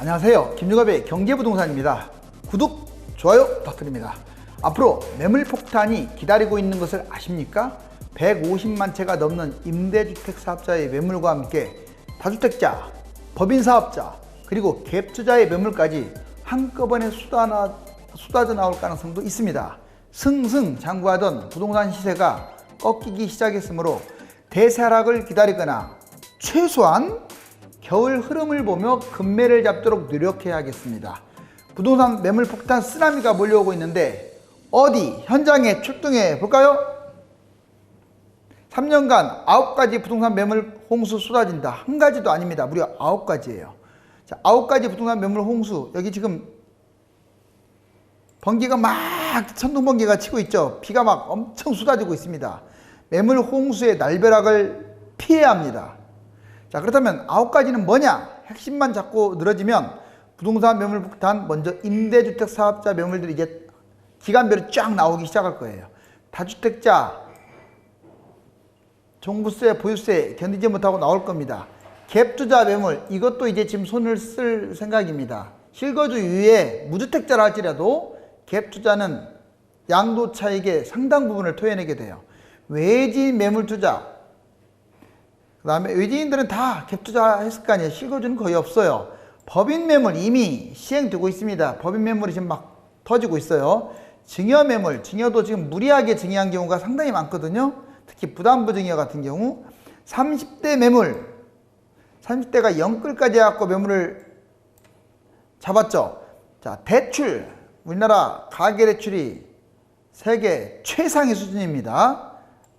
안녕하세요. 김유갑의 경제부동산입니다. 구독, 좋아요 부탁드립니다. 앞으로 매물폭탄이 기다리고 있는 것을 아십니까? 150만 채가 넘는 임대주택 사업자의 매물과 함께 다주택자, 법인사업자, 그리고 갭투자의 매물까지 한꺼번에 쏟아져 나올 가능성도 있습니다. 승승장구하던 부동산 시세가 꺾이기 시작했으므로 대세하락을 기다리거나 최소한 겨울 흐름을 보며 금매를 잡도록 노력해야겠습니다. 부동산 매물 폭탄 쓰나미가 몰려오고 있는데 어디 현장에 출동해 볼까요? 3년간 9가지 부동산 매물 홍수 쏟아진다. 한 가지도 아닙니다. 무려 9가지예요. 자, 9가지 부동산 매물 홍수. 여기 지금 번개가 막 천둥 번개가 치고 있죠. 비가 막 엄청 쏟아지고 있습니다. 매물 홍수의 날벼락을 피해야 합니다. 자, 그렇다면 9가지는 뭐냐? 핵심만 잡고 늘어지면 부동산 매물 폭탄, 먼저 임대주택 사업자 매물들이 이제 기간별로 쫙 나오기 시작할 거예요. 다주택자, 종부세, 보유세 견디지 못하고 나올 겁니다. 갭투자 매물, 이것도 이제 지금 손을 쓸 생각입니다. 실거주 이후에 무주택자라 할지라도 갭투자는 양도 차익의 상당 부분을 토해내게 돼요. 외지인 매물 투자, 그 다음에 외지인들은 다 갭투자 했을 거 아니에요. 실거주는 거의 없어요. 법인 매물 이미 시행되고 있습니다. 법인 매물이 지금 막 터지고 있어요. 증여 매물, 증여도 지금 무리하게 증여한 경우가 상당히 많거든요. 특히 부담부 증여 같은 경우. 30대 매물, 30대가 영끌까지 해갖고 매물을 잡았죠. 자, 대출, 우리나라 가계대출이 세계 최상위 수준입니다.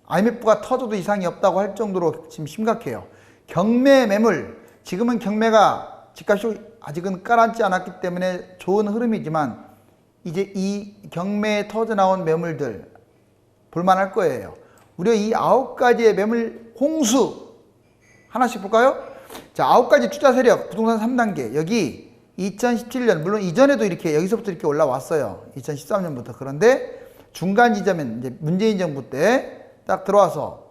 IMF가 터져도 이상이 없다고 할 정도로 지금 심각해요. 경매 매물, 지금은 경매가 집값이 아직은 깔아앉지 않았기 때문에 좋은 흐름이지만 이제 이 경매에 터져 나온 매물들 볼만할 거예요. 무려 이 9가지의 매물 홍수 하나씩 볼까요? 자, 9가지 투자 세력 부동산 3단계. 여기 2017년, 물론 이전에도 이렇게 여기서부터 이렇게 올라왔어요. 2013년부터. 그런데 중간 지점은 이제 문재인 정부 때 딱 들어와서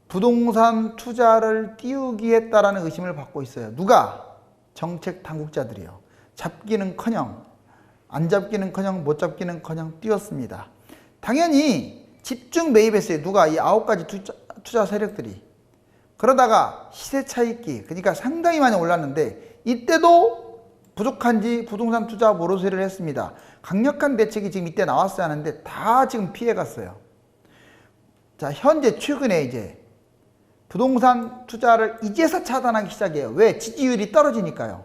부동산 투자를 띄우기 했다라는 의심을 받고 있어요. 누가? 정책 당국자들이요. 잡기는커녕, 안 잡기는커녕, 못 잡기는커녕 띄웠습니다. 당연히 집중 매입했어요. 누가? 이 9가지 투자 세력들이. 그러다가 시세 차익기, 그러니까 상당히 많이 올랐는데 이때도 부족한지 부동산 투자 모로세를 했습니다. 강력한 대책이 지금 이때 나왔어야 하는데 다 지금 피해갔어요. 자, 현재 최근에 이제 부동산 투자를 이제서 차단하기 시작해요. 왜? 지지율이 떨어지니까요.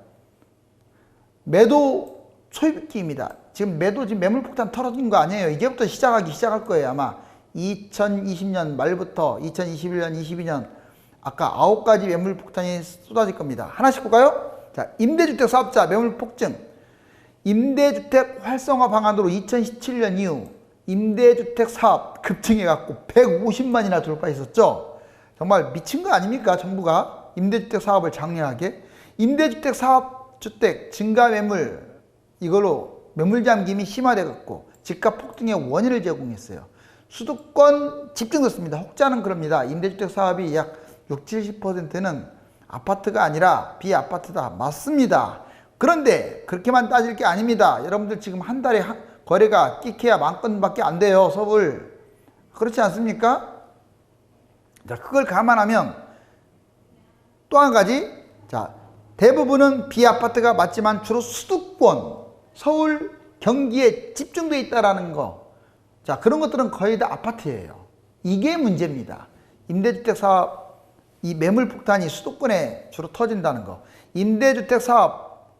매도 초입기입니다. 지금 매물 폭탄 털어진 거 아니에요. 이제부터 시작할 거예요. 아마 2020년 말부터 2021년, 22년 아까 9가지 매물 폭탄이 쏟아질 겁니다. 하나씩 볼까요? 자, 임대주택 사업자 매물 폭증. 임대주택 활성화 방안으로 2017년 이후 임대주택 사업 급증해갖고 150만이나 돌파했었죠. 정말 미친 거 아닙니까? 정부가 임대주택 사업을 장려하게. 임대주택 사업 주택 증가 매물, 이걸로 매물 잠김이 심화돼갖고 집값 폭등의 원인을 제공했어요. 수도권 집중됐습니다. 혹자는 그럽니다. 임대주택 사업이 약 60-70%는 아파트가 아니라 비아파트다. 맞습니다. 그런데 그렇게만 따질 게 아닙니다. 여러분들 지금 한 달에 거래가 끼케야 10,000건밖에 안 돼요. 서울. 그렇지 않습니까? 자, 그걸 감안하면 또 한 가지. 자, 대부분은 비아파트가 맞지만 주로 수도권, 서울, 경기에 집중되어 있다라는 거. 자, 그런 것들은 거의 다 아파트예요. 이게 문제입니다. 임대주택 사업, 이 매물 폭탄이 수도권에 주로 터진다는 거. 임대주택 사업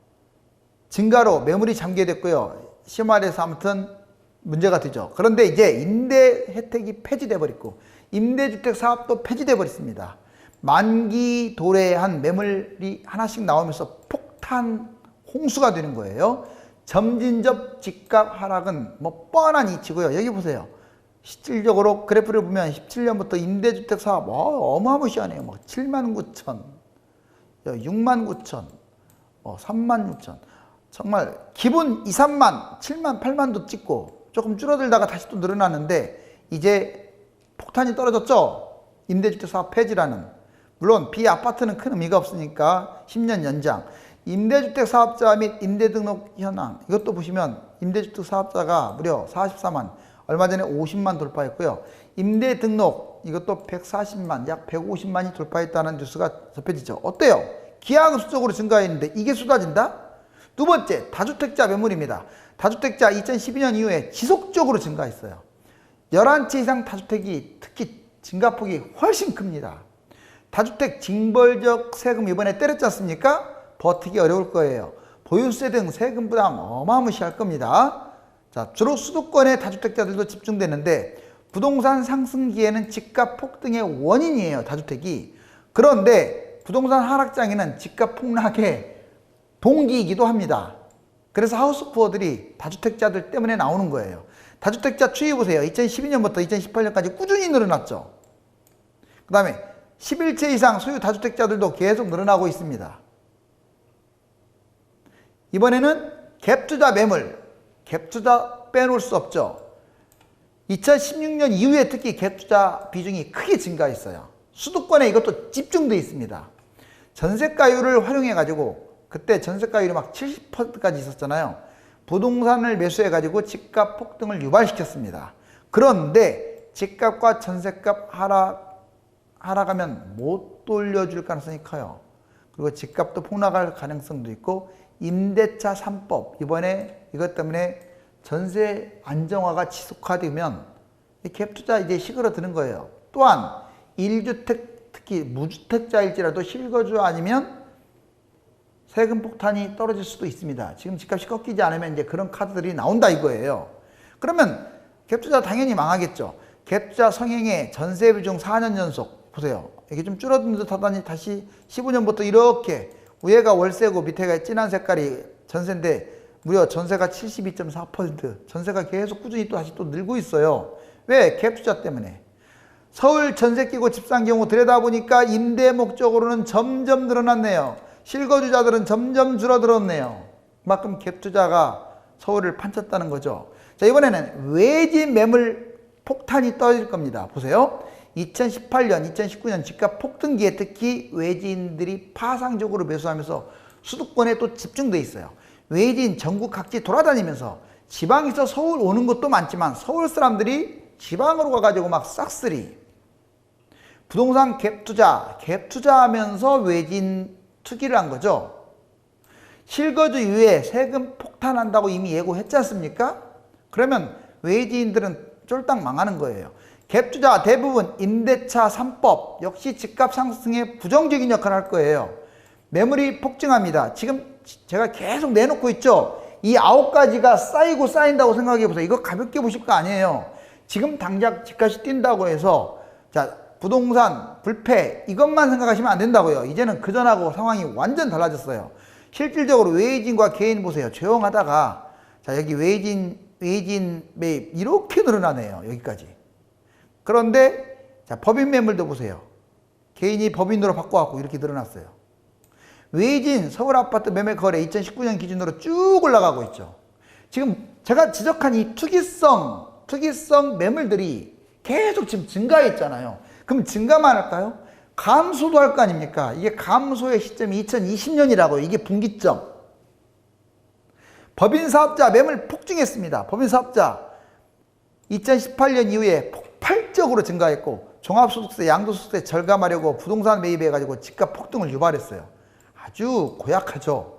증가로 매물이 잠기게 됐고요. 심화돼서 아무튼 문제가 되죠. 그런데 이제 임대 혜택이 폐지돼 버렸고 임대주택 사업도 폐지돼 버렸습니다. 만기 도래한 매물이 하나씩 나오면서 폭탄 홍수가 되는 거예요. 점진적 집값 하락은 뭐 뻔한 이치고요. 여기 보세요. 실질적으로 그래프를 보면 17년부터 임대주택 사업 어마무시하네요. 뭐 79,000, 69,000, 36,000. 정말 기본 2, 3만, 7만, 8만도 찍고 조금 줄어들다가 다시 또 늘어났는데 이제 폭탄이 떨어졌죠. 임대주택 사업 폐지라는. 물론 비아파트는 큰 의미가 없으니까 10년 연장. 임대주택 사업자 및 임대등록 현황 이것도 보시면 임대주택 사업자가 무려 44만 얼마 전에 50만 돌파했고요. 임대등록 이것도 140만 약 150만이 돌파했다는 뉴스가 접해지죠. 어때요? 기하급수적으로 증가했는데 이게 쏟아진다? 두 번째 다주택자 매물입니다. 다주택자 2012년 이후에 지속적으로 증가했어요. 11채 이상 다주택이 특히 증가폭이 훨씬 큽니다. 다주택 징벌적 세금 이번에 때렸지 않습니까? 버티기 어려울 거예요. 보유세 등 세금 부담 어마무시할 겁니다. 자, 주로 수도권의 다주택자들도 집중되는데 부동산 상승기에는 집값 폭등의 원인이에요. 다주택이. 그런데 부동산 하락장에는 집값 폭락의 동기이기도 합니다. 그래서 하우스푸어들이 다주택자들 때문에 나오는 거예요. 다주택자 추이 보세요. 2012년부터 2018년까지 꾸준히 늘어났죠. 그 다음에 11채 이상 소유 다주택자들도 계속 늘어나고 있습니다. 이번에는 갭투자 매물, 갭투자 빼놓을 수 없죠. 2016년 이후에 특히 갭투자 비중이 크게 증가했어요. 수도권에 이것도 집중되어 있습니다. 전세가율을 활용해가지고 그때 전세가율이 막 70%까지 있었잖아요. 부동산을 매수해가지고 집값 폭등을 유발시켰습니다. 그런데 집값과 전세값 하락하면 못 돌려줄 가능성이 커요. 그리고 집값도 폭락할 가능성도 있고 임대차 3법 이번에 이것 때문에 전세 안정화가 지속화되면 갭투자 이제 시그러드는 거예요. 또한 1주택 특히 무주택자일지라도 실거주 아니면 세금 폭탄이 떨어질 수도 있습니다. 지금 집값이 꺾이지 않으면 이제 그런 카드들이 나온다 이거예요. 그러면 갭투자 당연히 망하겠죠. 갭투자 성행의 전세 비중 4년 연속 보세요. 이게 좀 줄어든 듯 하더니 다시 15년부터 이렇게 위에가 월세고 밑에가 진한 색깔이 전세인데 무려 전세가 72.4% 전세가 계속 꾸준히 또 다시 또 늘고 있어요. 왜? 갭투자 때문에. 서울 전세 끼고 집 산 경우 들여다보니까 임대 목적으로는 점점 늘어났네요. 실거주자들은 점점 줄어들었네요. 그만큼 갭투자가 서울을 판쳤다는 거죠. 자, 이번에는 외지 매물 폭탄이 떨어질 겁니다. 보세요. 2018년, 2019년 집값 폭등기에 특히 외지인들이 파상적으로 매수하면서 수도권에 또 집중돼 있어요. 외지인 전국 각지 돌아다니면서 지방에서 서울 오는 것도 많지만 서울 사람들이 지방으로 가가지고 막 싹쓸이 부동산 갭투자하면서 외지인 투기를 한 거죠. 실거주 이후에 세금 폭탄한다고 이미 예고했지 않습니까? 그러면 외지인들은 쫄딱 망하는 거예요. 갭투자 대부분 임대차 3법 역시 집값 상승에 부정적인 역할을 할 거예요. 매물이 폭증합니다. 지금 제가 계속 내놓고 있죠. 이 9가지가 쌓이고 쌓인다고 생각해 보세요. 이거 가볍게 보실 거 아니에요. 지금 당장 집값이 뛴다고 해서 자 부동산 불패 이것만 생각하시면 안 된다고요. 이제는 그전하고 상황이 완전 달라졌어요. 실질적으로 외지인과 개인 보세요. 조용하다가 자 여기 외지인 매입 이렇게 늘어나네요. 여기까지. 그런데 자 법인 매물도 보세요. 개인이 법인으로 바꿔갖고 이렇게 늘어났어요. 외진 서울 아파트 매매 거래 2019년 기준으로 쭉 올라가고 있죠. 지금 제가 지적한 이 투기성 매물들이 계속 지금 증가했잖아요. 그럼 증가만 할까요? 감소도 할 거 아닙니까? 이게 감소의 시점이 2020년이라고 이게 분기점. 법인 사업자 매물 폭증했습니다. 법인 사업자 2018년 이후에 폭발적으로 증가했고 종합소득세, 양도소득세 절감하려고 부동산 매입해가지고 집값 폭등을 유발했어요. 아주 고약하죠.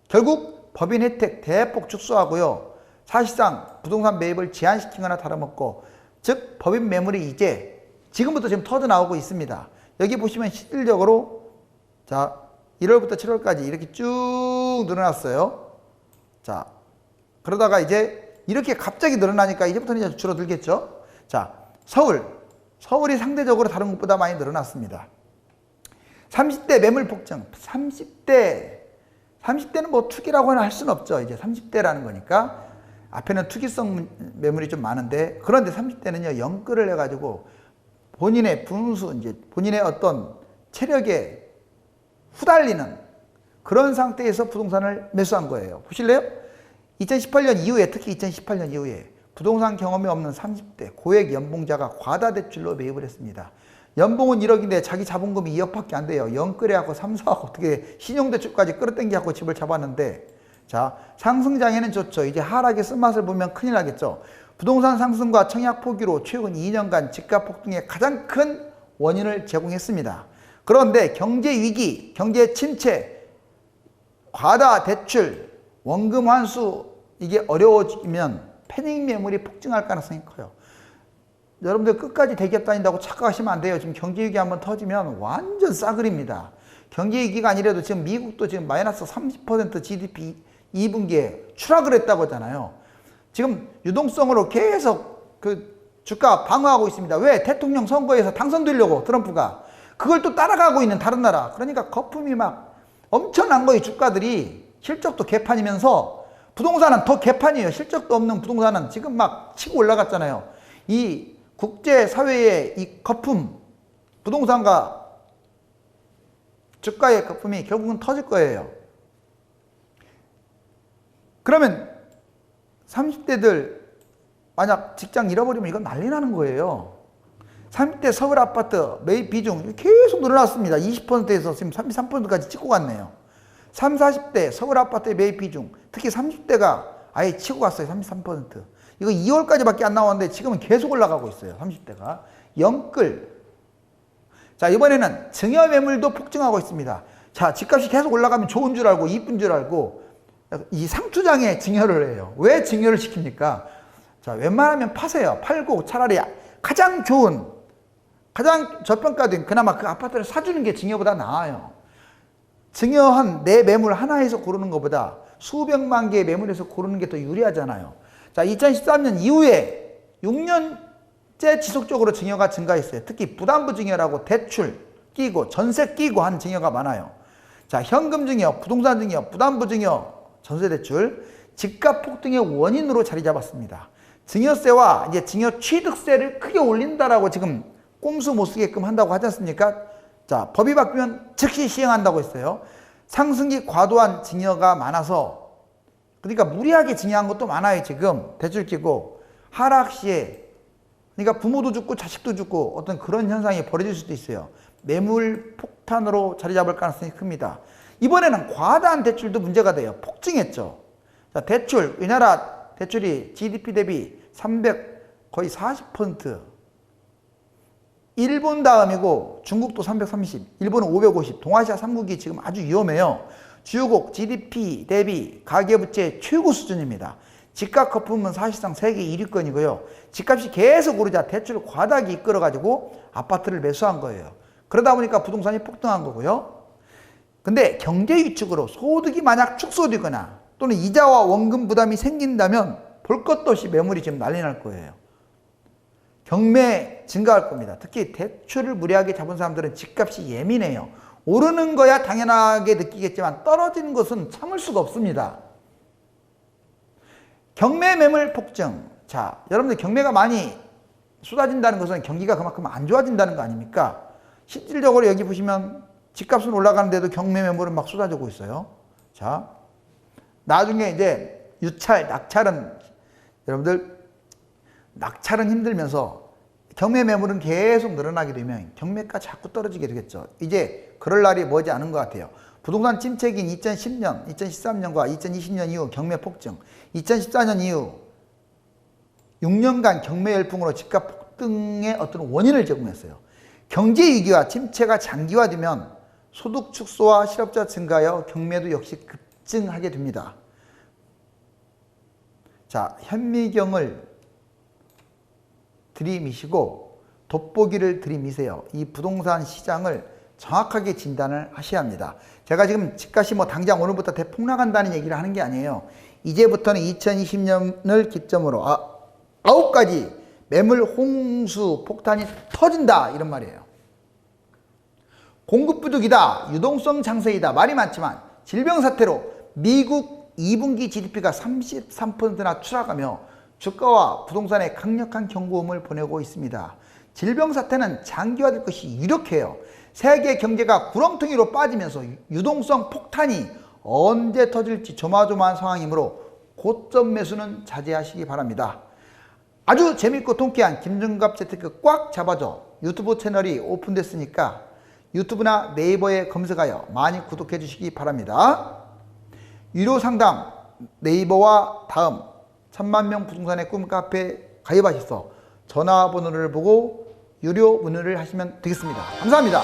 결국 법인 혜택 대폭 축소하고요. 사실상 부동산 매입을 제한시키거나 다름없고 즉 법인 매물이 이제 지금부터 지금 터져 나오고 있습니다. 여기 보시면 실질적으로 자 1월부터 7월까지 이렇게 쭉 늘어났어요. 자 그러다가 이제 이렇게 갑자기 늘어나니까 이제부터는 이제 줄어들겠죠. 자 서울이 상대적으로 다른 곳보다 많이 늘어났습니다. 30대 매물 폭증. 30대는 뭐 투기라고 할 수는 없죠. 이제 30대라는 거니까 앞에는 투기성 매물이 좀 많은데 그런데 30대는요 연끌을 해가지고 본인의 분수 이제 본인의 어떤 체력에 후달리는 그런 상태에서 부동산을 매수한 거예요. 보실래요? 2018년 이후에 특히 2018년 이후에 부동산 경험이 없는 30대 고액 연봉자가 과다 대출로 매입을 했습니다. 연봉은 1억인데 자기 자본금이 2억밖에 안 돼요. 영끌해갖고 3, 4억 어떻게 신용대출까지 끌어당겨갖고 집을 잡았는데, 자, 상승장에는 좋죠. 이제 하락의 쓴맛을 보면 큰일 나겠죠. 부동산 상승과 청약 포기로 최근 2년간 집값 폭등의 가장 큰 원인을 제공했습니다. 그런데 경제 위기, 경제 침체, 과다 대출, 원금 환수 이게 어려워지면 패닉 매물이 폭증할 가능성이 커요. 여러분들 끝까지 대기업 다닌다고 착각하시면 안 돼요. 지금 경제 위기 한번 터지면 완전 싸그립니다. 경제 위기가 아니라도 지금 미국도 지금 마이너스 30% GDP 2분기에 추락을 했다고 하잖아요. 지금 유동성으로 계속 그 주가 방어하고 있습니다. 왜? 대통령 선거에서 당선되려고 트럼프가. 그걸 또 따라가고 있는 다른 나라. 그러니까 거품이 막 엄청난 거예요. 주가들이. 실적도 개판이면서 부동산은 더 개판이에요. 실적도 없는 부동산은 지금 막 치고 올라갔잖아요. 이 국제사회의 이 거품, 부동산과 주가의 거품이 결국은 터질 거예요. 그러면 30대들 만약 직장 잃어버리면 이건 난리 나는 거예요. 30대 서울 아파트 매입 비중 계속 늘어났습니다. 20%에서 지금 33%까지 찍고 갔네요. 30, 40대 서울 아파트의 매입 비중, 특히 30대가 아예 치고 갔어요. 33%. 이거 2월까지밖에 안 나왔는데 지금은 계속 올라가고 있어요. 30대가. 영끌. 자, 이번에는 증여 매물도 폭증하고 있습니다. 자, 집값이 계속 올라가면 좋은 줄 알고 이쁜 줄 알고 이 상투장에 증여를 해요. 왜 증여를 시킵니까? 자, 웬만하면 파세요. 팔고 차라리 가장 좋은, 가장 저평가된 그나마 그 아파트를 사주는 게 증여보다 나아요. 증여한 내 매물 하나에서 고르는 것보다 수백만 개의 매물에서 고르는 게 더 유리하잖아요. 자, 2013년 이후에 6년째 지속적으로 증여가 증가했어요. 특히 부담부 증여라고 대출 끼고 전세 끼고 한 증여가 많아요. 자, 현금 증여, 부동산 증여, 부담부 증여, 전세 대출, 집값 폭등의 원인으로 자리 잡았습니다. 증여세와 이제 증여 취득세를 크게 올린다라고 지금 꼼수 못 쓰게끔 한다고 하지 않습니까? 자, 법이 바뀌면 즉시 시행한다고 했어요. 상승기 과도한 증여가 많아서, 그러니까 무리하게 증여한 것도 많아요. 지금 대출 끼고 하락 시에, 그러니까 부모도 죽고 자식도 죽고 어떤 그런 현상이 벌어질 수도 있어요. 매물 폭탄으로 자리 잡을 가능성이 큽니다. 이번에는 과다한 대출도 문제가 돼요. 폭증했죠. 자, 대출, 우리나라 대출이 GDP 대비 300, 거의 40%. 일본 다음이고 중국도 330, 일본은 550, 동아시아 3국이 지금 아주 위험해요. 주요국 GDP 대비 가계부채 최고 수준입니다. 집값 거품은 사실상 세계 1위권이고요. 집값이 계속 오르자 대출을 과다하게 이끌어가지고 아파트를 매수한 거예요. 그러다 보니까 부동산이 폭등한 거고요. 근데 경제 위축으로 소득이 만약 축소되거나 또는 이자와 원금 부담이 생긴다면 볼 것도 없이 매물이 지금 난리 날 거예요. 경매 증가할 겁니다. 특히 대출을 무리하게 잡은 사람들은 집값이 예민해요. 오르는 거야 당연하게 느끼겠지만 떨어지는 것은 참을 수가 없습니다. 경매 매물 폭증. 자, 여러분들 경매가 많이 쏟아진다는 것은 경기가 그만큼 안 좋아진다는 거 아닙니까? 실질적으로 여기 보시면 집값은 올라가는데도 경매 매물은 막 쏟아지고 있어요. 자, 나중에 이제 유찰, 낙찰은 여러분들 낙찰은 힘들면서 경매 매물은 계속 늘어나게 되면 경매가 자꾸 떨어지게 되겠죠. 이제 그럴 날이 머지 않은 것 같아요. 부동산 침체기인 2010년, 2013년과 2020년 이후 경매 폭증, 2014년 이후 6년간 경매 열풍으로 집값 폭등의 어떤 원인을 제공했어요. 경제 위기와 침체가 장기화되면 소득 축소와 실업자 증가하여 경매도 역시 급증하게 됩니다. 자, 현미경을 들이미시고 돋보기를 들이미세요. 이 부동산 시장을 정확하게 진단을 하셔야 합니다. 제가 지금 집값이 뭐 당장 오늘부터 대폭락한다는 얘기를 하는 게 아니에요. 이제부터는 2020년을 기점으로 9가지 매물 홍수 폭탄이 터진다 이런 말이에요. 공급 부족이다, 유동성 장세이다, 말이 많지만 질병 사태로 미국 2분기 GDP가 33%나 추락하며 주가와 부동산에 강력한 경고음을 보내고 있습니다. 질병 사태는 장기화될 것이 유력해요. 세계 경제가 구렁텅이로 빠지면서 유동성 폭탄이 언제 터질지 조마조마한 상황이므로 고점 매수는 자제하시기 바랍니다. 아주 재밌고 통쾌한 김준갑 재테크 꽉 잡아줘 유튜브 채널이 오픈됐으니까 유튜브나 네이버에 검색하여 많이 구독해 주시기 바랍니다. 유료 상담 네이버와 다음 1000만명 부동산의 꿈 카페 가입하셔서 전화번호를 보고 유료 문의를 하시면 되겠습니다. 감사합니다.